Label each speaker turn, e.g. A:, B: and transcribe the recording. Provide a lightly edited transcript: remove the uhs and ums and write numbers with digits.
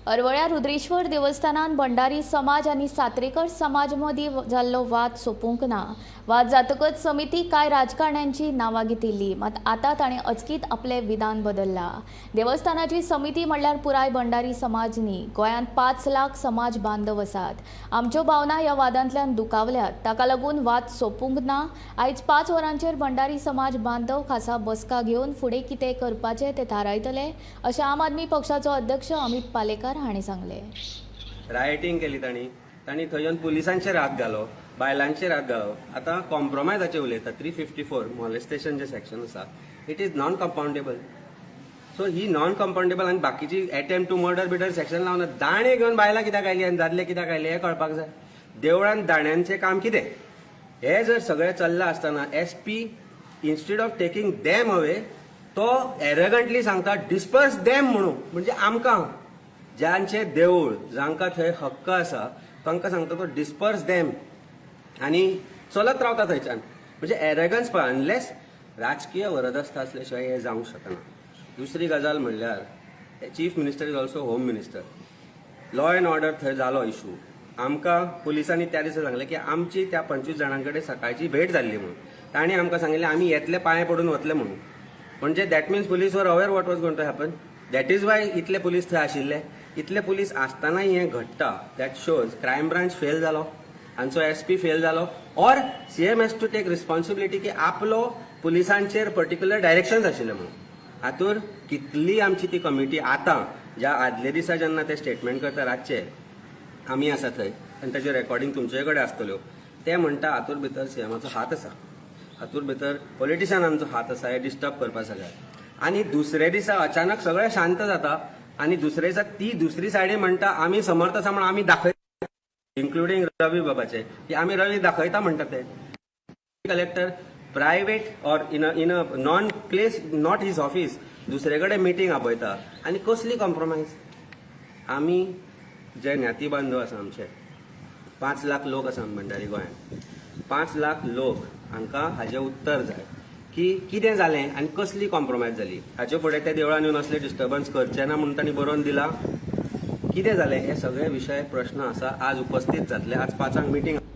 A: अरवळ्या रुद्रेश्वर देवस्थानान भंडारी समाज आणि सात्रेकर समाज मदीं जाल्लो वाद सोंपूंक ना। वाद जातकच समिती कांय राजकारण्यांची नांवां घेतिल्ली, मात आतां ताणें अचकीत आपले विधान बदलला। देवस्थानाची समिती म्हणल्यार पुराय भंडारी समाज न्ही, गोंयांत 5 लाख समाज बांधव आसात। आमच्यो भावना ह्या वादांतल्यान दुखावल्यात, ताका लागून वाद सोंपूंक ना। आयज 5 वरांचेर भंडारी समाज बांधव खासा बसका घेवन फुडें कितें करपाचें तें थारायतले, अशें आम आदमी पक्षाचो अध्यक्ष अमित पालेकर हांणी सांगले।
B: रायटिंग केली तांणी थंय येवन पुलिसांचेर हात घालो, बायलांचेर हात घालो। आतां कॉम्प्रोमायजाचेर उलयता 354 मॉलेस्टेशन जे सेक्शन आसा, it is non compoundable. So he non compoundable आनी बाकीची अटेम्प्ट टू मर्डर सेक्शन लावना। दाणे घेवन बायलां कित्याक आयली आनी दादले कित्याक आयले हें कळपाक जाय। देवळान दाण्यांचें काम कितें हें जर सगळें चल्लां आसतना SP instead of taking them away तो एरगंटली सांगता डिस्पर्स देम म्हणून, म्हणजे आमकां ज्यांचे देवूळ जांकां थंय हक्क आसा तांकां सांगता तो डिस्पर्स देम आनी चलत रावता थंयच्यान। म्हणजे एरगन्स पळय, अनलेस राजकीय वरदस्त आसले शिवाय हें जावंक शकना। दुसरी गजाल म्हणल्यार chief minister is also home minister. Law and order थंय जालो इशू। आमकां पुलिसांनी त्या दिसा सांगलें की आमची त्या 25 जाणां कडेन सकाळची भेट जाल्ली म्हणून। तांणी आमकां सांगिल्लें आमी येतले पांय पडून वतले म्हणून। म्हणजे that means police were aware what was going to happen. That is why इतले पुलीस थंय आशिल्ले। इतले पुलीस आसतानाय हें घडटा, that shows crime branch fail जालो, हांचो SP फेल जालो, or CM has to take responsibility की आपलो पुलिसांचेर पर्टिक्युलर डायरेक्शन्स आशिल्ले म्हणून। हातूर कितली आमची ती कमिटी आतां ज्या आदले दिसा जेन्ना ते स्टेटमेंट करता रातचे आमी आसा थंय आनी ताचे रेकॉर्डिंग तुमचे कडेन आसतल्यो, ते म्हणटा हातूर भितर CMचो हात आसा, हातूर भितर पॉलिटिशियनांचो हात आसा हे डिस्टर्ब करपा सगळ्याक। आनी दुसरे दिसा अचानक सगळें शांत जाता आनी दुसरे दिसा ती दुसरी सायडी म्हणटा आमी समर्थ आसा म्हणून आमी दाखयता, इन्क्लुडींग रवी बाबाचे, की आमी रवी दाखयता म्हणटा ते। Collector private or in a non place not his office दुसरे कडेन मिटींग आपयता आनी कसली कॉम्प्रोमायज। आमी जे ज्ञाती बांधव आसा आमचे 5 लाख लोक आसा भंडारी गोंयांत, 5 लाख लोक हांकां हाजें उत्तर जाय की कितें जालें आनी कसली कॉम्प्रोमायज जाली। हाचे फुडें ते देवळान येवन असले डिस्टर्बन्स करचे ना म्हणून तांणी बरोवन दिला। कितें जालें हे सगळे विशय प्रश्न आसा आज उपस्थित जातले। आज 5 मिटींग